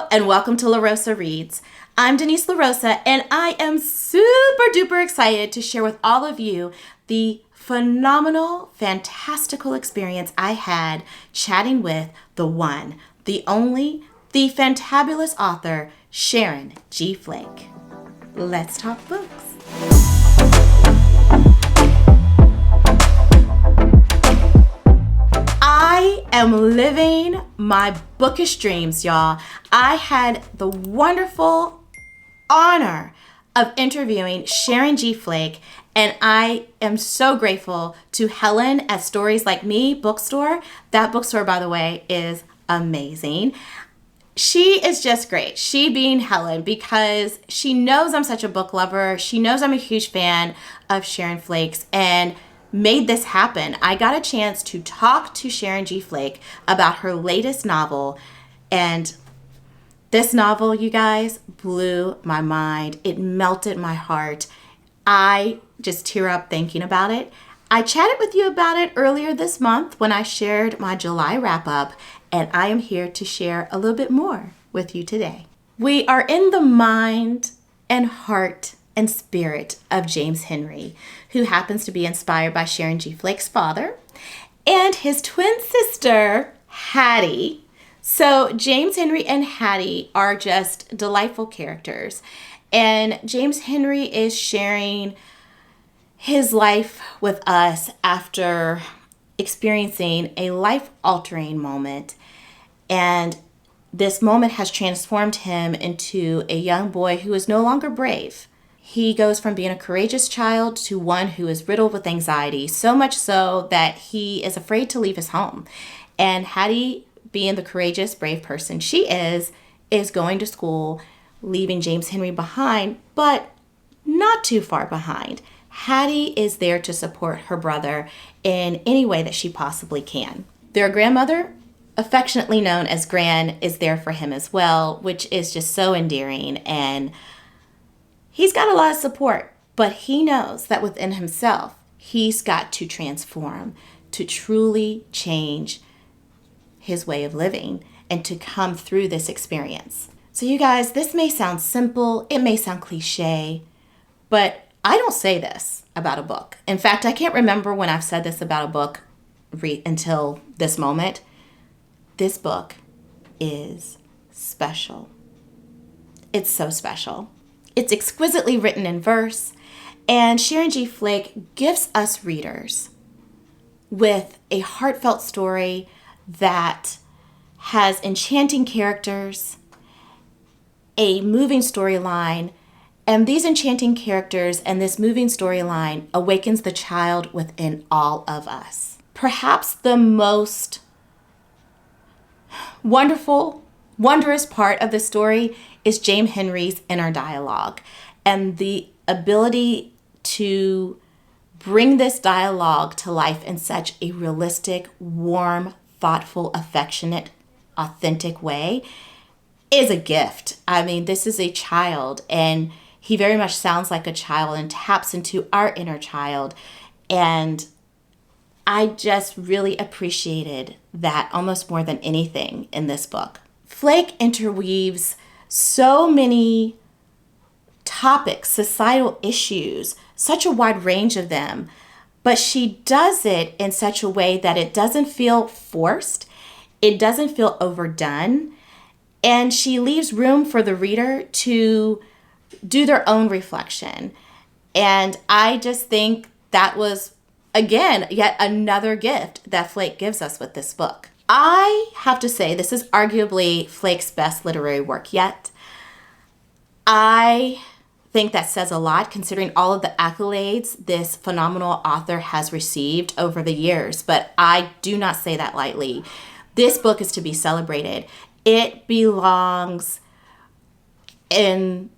Hello and welcome to La Rosa Reads. I'm Denise La Rosa and I am super duper excited to share with all of you the phenomenal, fantastical experience I had chatting with the one, the only, the fantabulous author, Sharon G. Flake. Let's talk books. I am living my bookish dreams, y'all. I had the wonderful honor of interviewing Sharon G. Flake, and I am so grateful to Helen at Stories Like Me bookstore. That bookstore, by the way, is amazing. She is just great. She being Helen, because she knows I'm such a book lover. She knows I'm a huge fan of Sharon Flake's and made this happen. I got a chance to talk to Sharon G. Flake about her latest novel, and this novel, you guys, blew my mind. It melted my heart. I just tear up thinking about it. I chatted with you about it earlier this month when I shared my July wrap-up, and I am here to share a little bit more with you today. We are in the mind and heart and spirit of James Henry, who happens to be inspired by Sharon G. Flake's father, and his twin sister, Hattie. So James Henry and Hattie are just delightful characters. And James Henry is sharing his life with us after experiencing a life-altering moment. And this moment has transformed him into a young boy who is no longer brave. He goes from being a courageous child to one who is riddled with anxiety, so much so that he is afraid to leave his home. And Hattie, being the courageous, brave person she is going to school, leaving James Henry behind, but not too far behind. Hattie is there to support her brother in any way that she possibly can. Their grandmother, affectionately known as Gran, is there for him as well, which is just so endearing, and he's got a lot of support, but he knows that within himself, he's got to transform to truly change his way of living and to come through this experience. So you guys, this may sound simple, it may sound cliche, but I don't say this about a book. In fact, I can't remember when I've said this about a book until this moment. This book is special. It's so special. It's exquisitely written in verse, and Sharon G. Flake gifts us readers with a heartfelt story that has enchanting characters, a moving storyline, and these enchanting characters and this moving storyline awakens the child within all of us. Perhaps the most wondrous part of the story is James Henry's inner dialogue and the ability to bring this dialogue to life in such a realistic, warm, thoughtful, affectionate, authentic way is a gift. I mean, this is a child, and he very much sounds like a child and taps into our inner child. And I just really appreciated that almost more than anything in this book. Flake interweaves so many topics, societal issues, such a wide range of them, but she does it in such a way that it doesn't feel forced, it doesn't feel overdone, and she leaves room for the reader to do their own reflection. And I just think that was, again, yet another gift that Flake gives us with this book. I have to say, this is arguably Flake's best literary work yet. I think that says a lot considering all of the accolades this phenomenal author has received over the years, but I do not say that lightly. This book is to be celebrated. It belongs in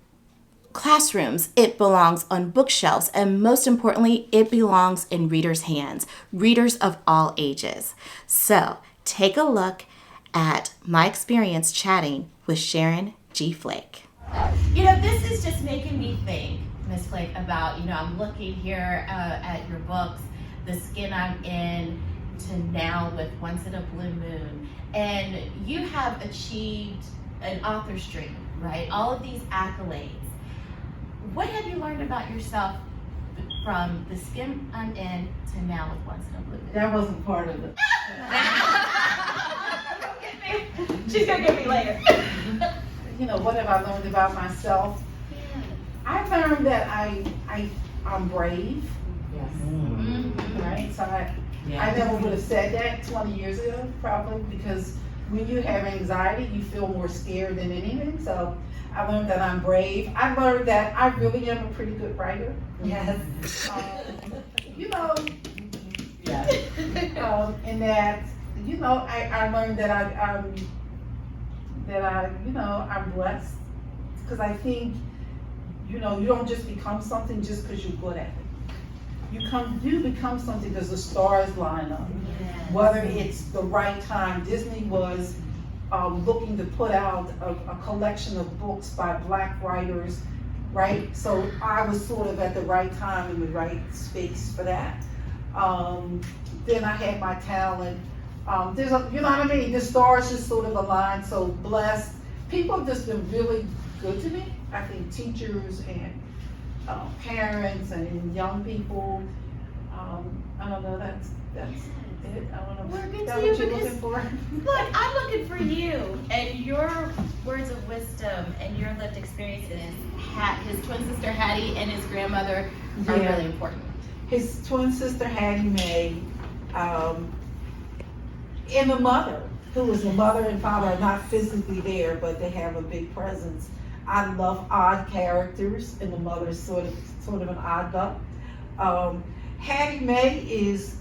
classrooms, it belongs on bookshelves, and most importantly, it belongs in readers' hands, readers of all ages. So take a look at my experience chatting with Sharon G. Flake. You know, this is just making me think, Miss Flake, about, I'm looking here at your books, the skin I'm in, to now with Once in a Blue Moon. And you have achieved an author's dream, right? All of these accolades. What have you learned about yourself from The Skin I'm In to now with Once in a Blue Moon? That wasn't part of it. She's gonna get me later. You know, what have I learned about myself? I learned that I'm brave. Yes. Mm-hmm. Right? So I never would have said that 20 years ago, probably, because when you have anxiety, you feel more scared than anything. So I learned that I'm brave. I learned that I really am a pretty good writer. Yes. You know, Yeah. and that, you know, I learned that I'm blessed, because I think, you know, you don't just become something just because you're good at it. You become something because the stars line up. Yes. Whether it's the right time. Disney was looking to put out a collection of books by Black writers, right? So I was sort of at the right time in the right space for that. Then I had my talent. You know what I mean? The stars just sort of aligned. So blessed. People have just been really good to me. I think teachers and parents and young people. I don't know. That's it. I don't know. We're good Is that to you what you're because looking for? look, I'm looking for you and your words of wisdom and your lived experiences. His twin sister Hattie and his grandmother are Yeah. really important. His twin sister Hattie Mae, and the mother, who is the mother and father are not physically there, but they have a big presence. I love odd characters, and the mother is sort of an odd duck. Hattie Mae is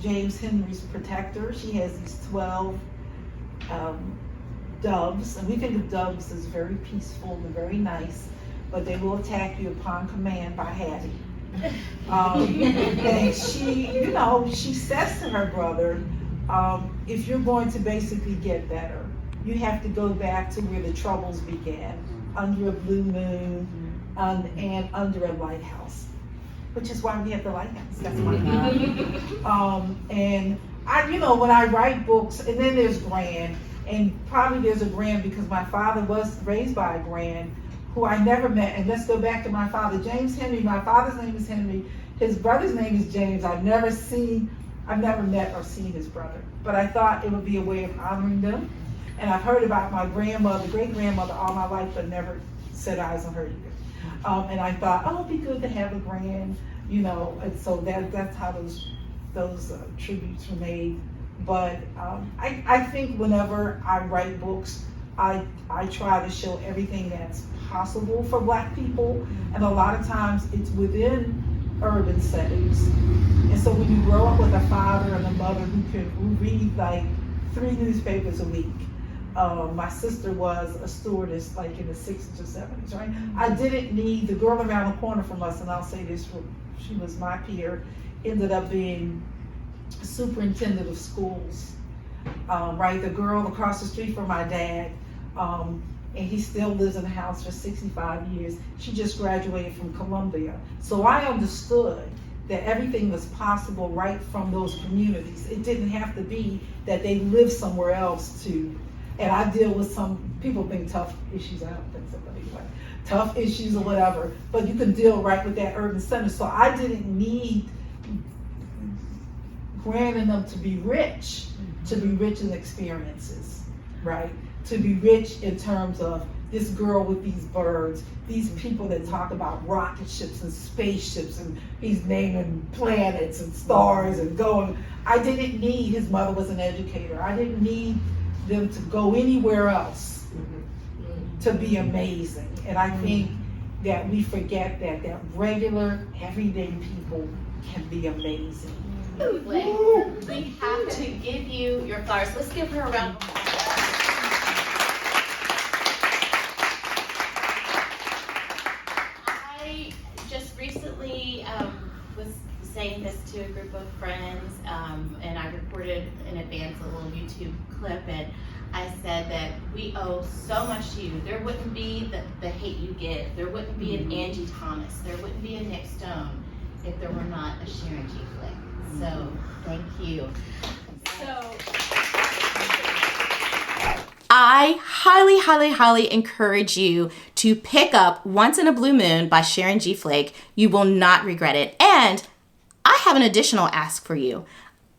James Henry's protector. She has these 12 doves, and we think of doves as very peaceful and very nice, but they will attack you upon command by Hattie. And she, you know, she says to her brother, if you're going to basically get better, you have to go back to where the troubles began, under a blue moon, and under a lighthouse, which is why we have the lighthouse. That's my God. And I, you know, when I write books, and then there's Gran, and probably there's a Gran because my father was raised by a Gran who I never met. And let's go back to my father, James Henry. My father's name is Henry. His brother's name is James. I've never met or seen his brother, but I thought it would be a way of honoring them. And I've heard about my grandmother, great-grandmother all my life, but never set eyes on her either. And I thought, oh, it'd be good to have a Gran, you know, and so that's how those tributes were made. But I think whenever I write books, I try to show everything that's possible for Black people, and a lot of times it's within urban settings. And so when you grow up with a father and a mother who read like 3 newspapers a week, my sister was a stewardess like in the 60s or 70s, right? I didn't need the girl around the corner from us, and I'll say this, she was my peer, ended up being superintendent of schools, right? The girl across the street from my dad, and he still lives in the house for 65 years. She just graduated from Columbia. So I understood that everything was possible right from those communities. It didn't have to be that they live somewhere else to, and I deal with some, people think tough issues, I don't think so, but anyway, tough issues or whatever, but you can deal right with that urban center. So I didn't need Gran enough to be rich in experiences, right? To be rich in terms of this girl with these birds, these people that talk about rocket ships and spaceships, and he's naming planets and stars and going. I didn't need, his mother was an educator, I didn't need them to go anywhere else to be amazing. And I think that we forget that regular, everyday people can be amazing. We have to give you your flowers. Let's give her a round of applause. I just recently was saying this to a group of friends, and I recorded in advance a little YouTube clip, and I said that we owe so much to you. There wouldn't be the hate you get. There wouldn't be an Angie Thomas. There wouldn't be a Nick Stone if there were not a Sharon G. Flick. So thank you. So I highly, highly, highly encourage you to pick up Once in a Blue Moon by Sharon G. Flake. You will not regret it. And I have an additional ask for you.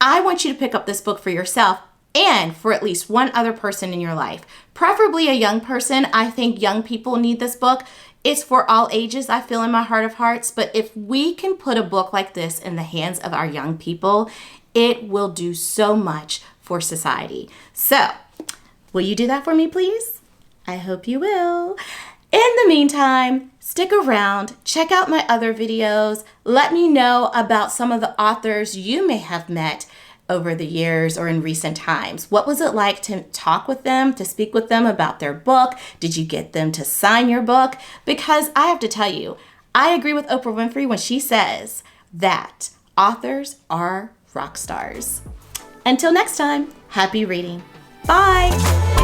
I want you to pick up this book for yourself and for at least one other person in your life, preferably a young person. I think young people need this book. It's for all ages, I feel, in my heart of hearts. But if we can put a book like this in the hands of our young people, it will do so much for society. So, will you do that for me, please? I hope you will. In the meantime, stick around, check out my other videos. Let me know about some of the authors you may have met over the years or in recent times. What was it like to talk with them, to speak with them about their book? Did you get them to sign your book? Because I have to tell you, I agree with Oprah Winfrey when she says that authors are rock stars. Until next time, happy reading. Bye.